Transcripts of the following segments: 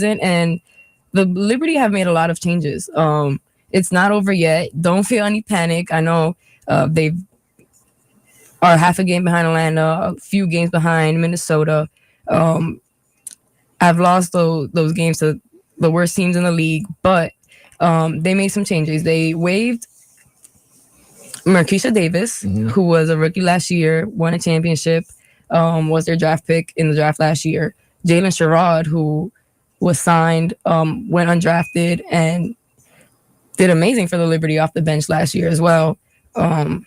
and the Liberty have made a lot of changes. It's not over yet. Don't feel any panic. I know they are half a game behind Atlanta, a few games behind Minnesota. I've lost those games to the worst teams in the league, but they made some changes. They waived Marquisha Davis, who was a rookie last year, won a championship, was their draft pick in the draft last year. Jalen Sherrod, who was signed, went undrafted and did amazing for the Liberty off the bench last year as well. Jalen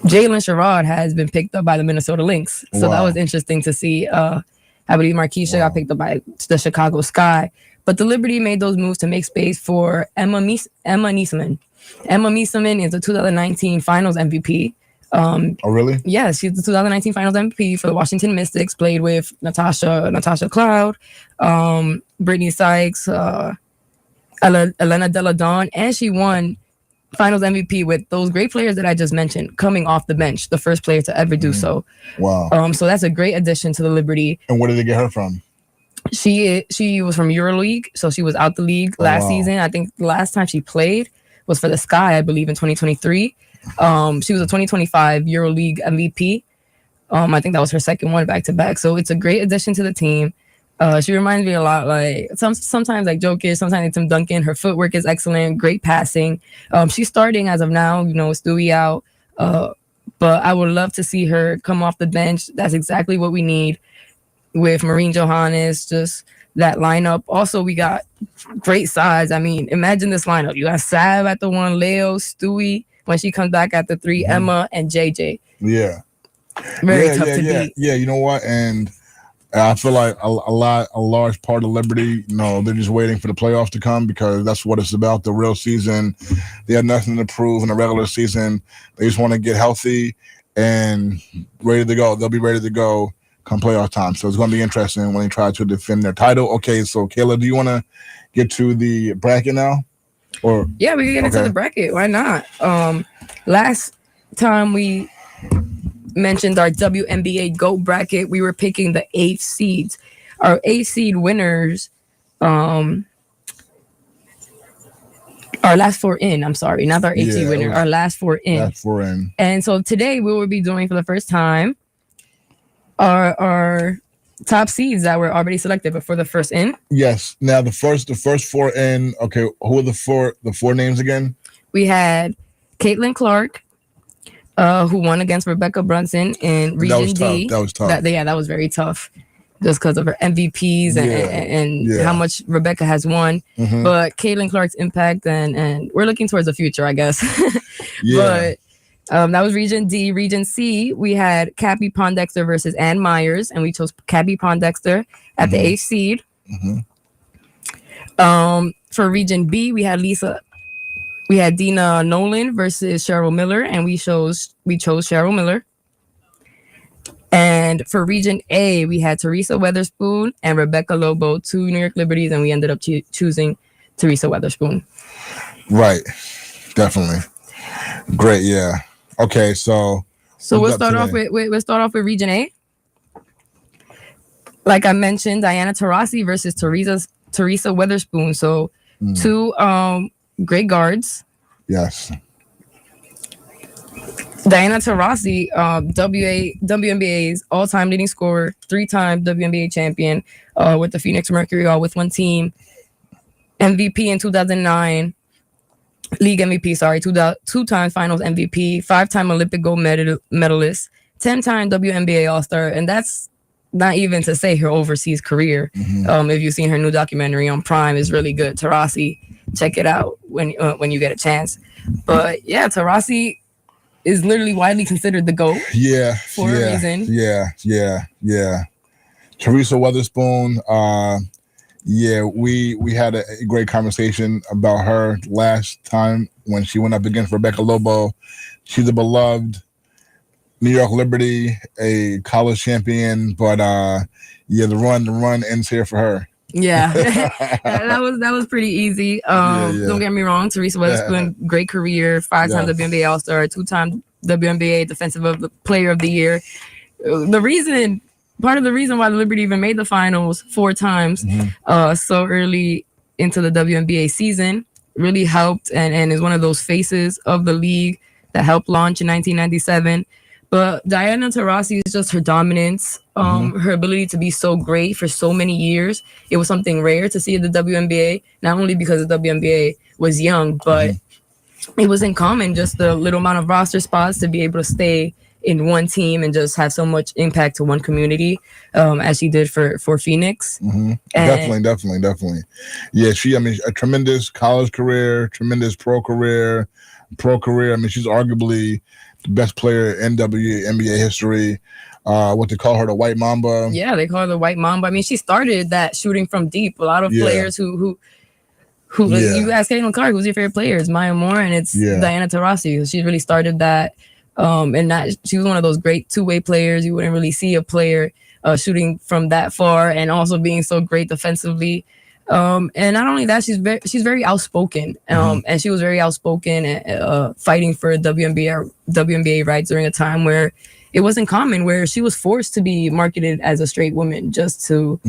Sherrod has been picked up by the Minnesota Lynx, so that was interesting to see. I believe Marquisha got picked up by the Chicago Sky, but the Liberty made those moves to make space for Emma Niesemann. Emma Niesemann is the 2019 Finals MVP. Oh, really? Yeah, she's the 2019 Finals MVP for the Washington Mystics. Played with Natasha Cloud, Brittany Sykes, Elena Della Don, and she won Finals MVP with those great players that I just mentioned coming off the bench, the first player to ever do so. Wow. So that's a great addition to the Liberty. And where did they get her from? She was from EuroLeague, so she was out the league last season. I think the last time she played was for the Sky, I believe, in 2023. She was a 2025 EuroLeague MVP. I think that was her second one back-to-back. So it's a great addition to the team. She reminds me a lot like sometimes like Jokic, sometimes like Tim Duncan. Her footwork is excellent, great passing. She's starting as of now, Stewie out. But I would love to see her come off the bench. That's exactly what we need with Maureen Johannes, just that lineup. Also, we got great size. I mean, imagine this lineup. You got Sav at the 1, Leo, Stewie, when she comes back at the 3, Emma, and JJ. Yeah. Very tough to beat. Yeah, you know what? And I feel like a large part of Liberty, they're just waiting for the playoffs to come because that's what it's about, the real season. They have nothing to prove in the regular season. They just want to get healthy and ready to go. They'll be ready to go come playoff time. So it's going to be interesting when they try to defend their title. Okay, so Kayla, do you want to get to the bracket now? Or yeah, we can get into the bracket. Why not? Last time we mentioned our WNBA GOAT bracket, we were picking the 8th seeds. Our 8th seed winners, our last 4 in, I'm sorry, not our 8th seed winner, our last 4 in. Last 4 in. And so today we will be doing for the first time our top seeds that were already selected before the first in. Yes. Now the first 4 in. Okay, who are the four names again? We had Caitlin Clark, who won against Rebecca Brunson in Region D. That was tough. That was very tough, just because of her MVPs and how much Rebecca has won. But Caitlin Clark's impact and we're looking towards the future, I guess. But that was Region D. Region C, we had Cappy Pondexter versus Ann Myers, and we chose Cappy Pondexter at the 8th seed. For Region B, we had Dina Nolan versus Cheryl Miller, and we chose Cheryl Miller. And for Region A, we had Teresa Weatherspoon and Rebecca Lobo, 2 New York Liberties, and we ended up choosing Teresa Weatherspoon. Right, definitely. Great, yeah. Okay, so we'll start off with Region A. Like I mentioned, Diana Taurasi versus Teresa Weatherspoon. So 2 great guards. Yes. Diana Taurasi, WNBA's all-time leading scorer, 3-time WNBA champion with the Phoenix Mercury, all with one team. MVP in 2009. League MVP, 2-time Finals MVP, 5-time Olympic gold medalist, 10-time WNBA All-Star, and that's not even to say her overseas career. If you've seen her new documentary on Prime, is really good. Taurasi, check it out when you get a chance. But yeah, Taurasi is literally widely considered the GOAT. Yeah, for a reason. Yeah. Teresa Weatherspoon. We had a great conversation about her last time when she went up against Rebecca Lobo. She's a beloved New York Liberty, a college champion, but the run ends here for her. Yeah, that was pretty easy. Don't get me wrong, Teresa Weatherspoon, great career, 5-time WNBA All-Star, 2-time WNBA Defensive Player of the Year. The reason part of the reason why the Liberty even made the finals 4 times so early into the WNBA season. Really helped and is one of those faces of the league that helped launch in 1997. But Diana Taurasi is just her dominance, her ability to be so great for so many years. It was something rare to see in the WNBA, not only because the WNBA was young, but it wasn't common, just the little amount of roster spots to be able to stay in one team and just have so much impact to one community, as she did for Phoenix. Definitely. Yeah, I mean, a tremendous college career, tremendous pro career. I mean, she's arguably the best player in WNBA history. What they call her, the White Mamba. Yeah, they call her the White Mamba. I mean, she started that shooting from deep. A lot of players who you ask Caitlin Clark, who's your favorite player? It's Maya Moore and it's Diana Taurasi. She really started that. And she was one of those great two-way players. You wouldn't really see a player shooting from that far and also being so great defensively. And not only that, she's very outspoken. And she was very outspoken fighting for WNBA rights during a time where it wasn't common, where she was forced to be marketed as a straight woman just to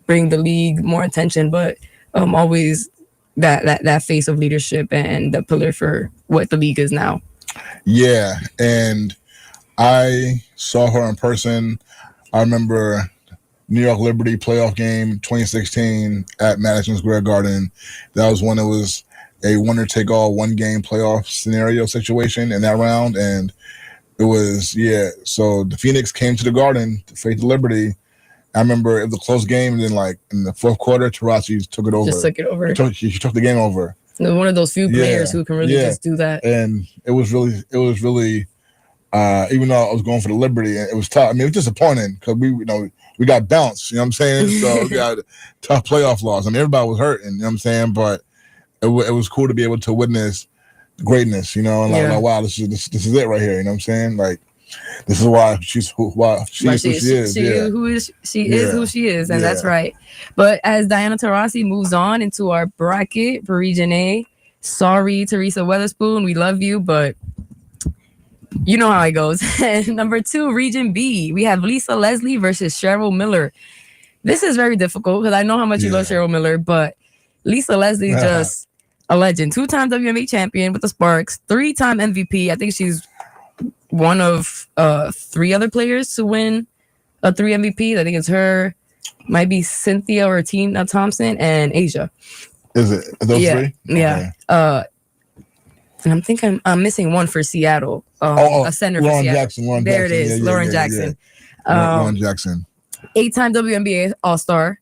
bring the league more attention. But always that face of leadership and the pillar for what the league is now. Yeah, and I saw her in person. I remember New York Liberty playoff game 2016 at Madison Square Garden. That was when it was a winner-take-all, one-game playoff scenario situation in that round, and it was, so the Phoenix came to the Garden to face the Liberty. I remember it was a close game, and then, like, in the fourth quarter, Taurasi took it over. Just took it over. She took the game over. One of those few players who can really just do that. And it was really, even though I was going for the Liberty, it was tough. I mean, it was disappointing because we got bounced, you know what I'm saying? So we got a tough playoff loss. I mean, everybody was hurting, you know what I'm saying? But it was cool to be able to witness greatness, and like, wow, this is it right here, you know what I'm saying? Like, this is why she is who she is. She is who she is, and that's right. But as Diana Taurasi moves on into our bracket for Region A, sorry, Teresa Weatherspoon, we love you, but you know how it goes. Number 2, Region B, we have Lisa Leslie versus Cheryl Miller. This is very difficult because I know how much you love Cheryl Miller, but Lisa Leslie just a legend. 2-time WNBA champion with the Sparks, 3-time MVP. I think she's one of 3 other players to win 3 MVPs. I think it's her, might be Cynthia or Tina Thompson, and Asia. Is it those 3? Yeah. Okay. And I'm thinking I'm missing one for Seattle. A center for Seattle. Lauren there Jackson. It is, Lauren Jackson. Lauren Jackson. 8-time WNBA All-Star.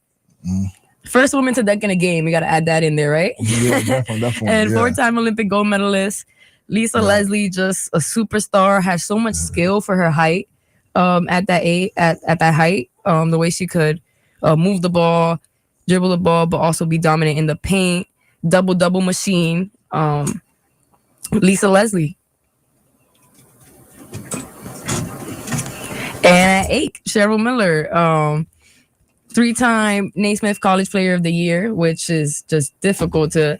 First woman to dunk in a game. We got to add that in there, right? Yeah, definitely. And 4-time Olympic gold medalist. Lisa Leslie, just a superstar, has so much skill for her height. At that height, the way she could move the ball, dribble the ball, but also be dominant in the paint. Double machine. Lisa Leslie. And at 8, Cheryl Miller, 3-time Naismith College Player of the Year, which is just difficult to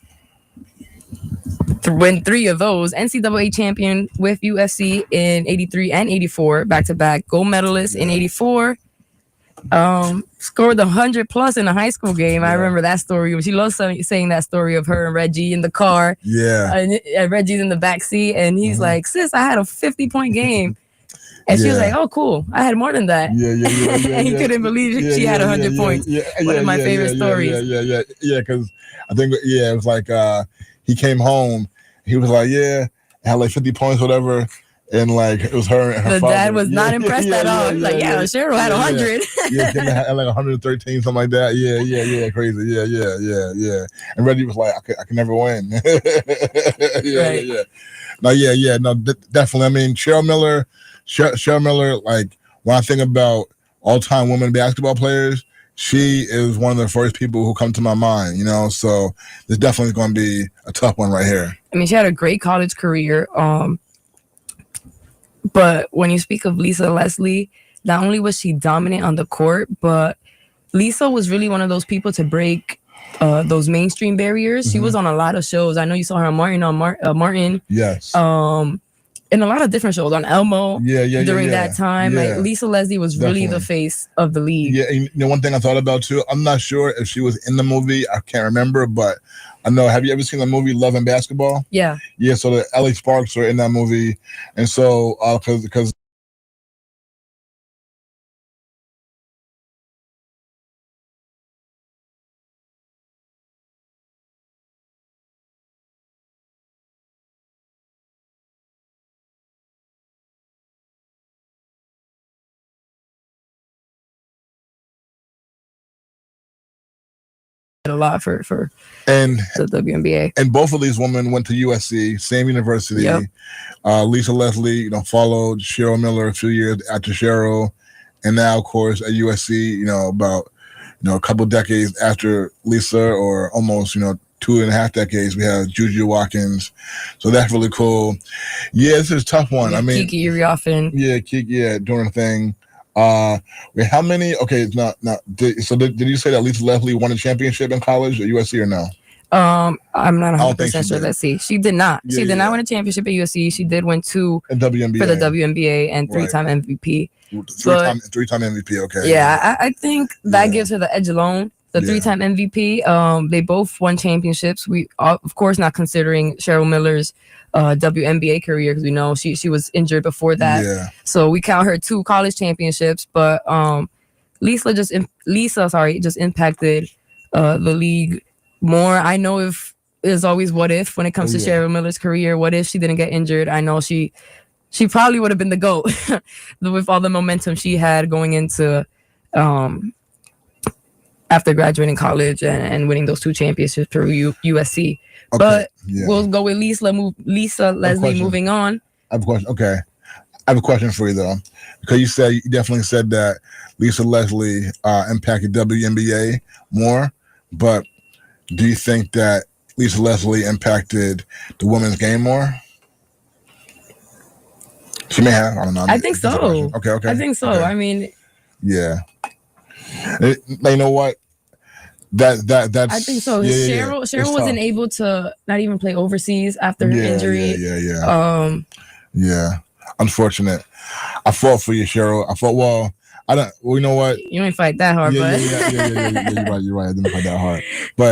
win 3 of those. NCAA champion with USC in 83 and 84, back-to-back gold medalist in 84. Scored 100 plus in a high school game. I remember that story. She loves saying that story of her and Reggie in the car. And Reggie's in the back seat, and he's like, "Sis, I had a 50-point game." And she was like, "Oh, cool. I had more than that." And he couldn't believe she had 100 points. One of my favorite stories. Because I think, it was like he came home. He was like, I had like 50 points, whatever. And like, it was her and her father. Dad was not impressed at all. He's like, Cheryl had 100. Had like 113, something like that. Crazy. And Reggie was like, I can never win. No, definitely. I mean, Cheryl Miller, like, when I think about all-time women basketball players, she is one of the first people who come to my mind, so this definitely going to be a tough one right here. I mean, she had a great college career. But when you speak of Lisa Leslie, not only was she dominant on the court, but Lisa was really one of those people to break those mainstream barriers. She was on a lot of shows. I know you saw her on Martin. Yes. in a lot of different shows on Elmo. During Yeah. that time, like Lisa Leslie was really the face of the league. Yeah, and one thing I thought about too, I'm not sure if she was in the movie. I can't remember, but I know. Have you ever seen the movie Love and Basketball? Yeah. Yeah. So the LA Sparks are in that movie, and so because a lot for and the WNBA. And both of these women went to USC, same university. Yep. Lisa Leslie, followed Cheryl Miller a few years after Cheryl, and now, of course, at USC, about a couple decades after Lisa, or almost 2.5 decades, we have Juju Watkins. So that's really cool. Yeah, this is a tough one. Yeah, I mean, Kiki Iriafen. Yeah, Kiki, doing a thing. How many? Okay, it's not. So did you say that Lisa Leslie won a championship in college at USC or no? I'm not 100% sure. Let's see. She did not. She did not win a championship at USC. She did win 2 for the WNBA and 3-time MVP. Three-time MVP. Okay. Yeah, I think that gives her the edge alone. The 3-time MVP. They both won championships. We of course not considering Cheryl Miller's WNBA career, because we know she was injured before that. Yeah. So we count her 2 college championships. But Lisa just impacted the league more. I know if there's always what if when it comes to Cheryl Miller's career. What if she didn't get injured? I know she probably would have been the GOAT with all the momentum she had going into after graduating college and winning those 2 championships for USC. Okay. But we'll go with Lisa Leslie moving on. I have a question. Okay. I have a question for you though, because you definitely said that Lisa Leslie impacted WNBA more, but do you think that Lisa Leslie impacted the women's game more? She may have. I don't know. I think so. Okay. I think so. Okay. I mean, yeah. You know what? That's. I think so. Cheryl wasn't able to not even play overseas after her injury. Yeah. Yeah. Unfortunate. I fought for you, Cheryl. I don't. Well, you know what? You didn't fight that hard, but yeah. You're right. I didn't fight that hard, but.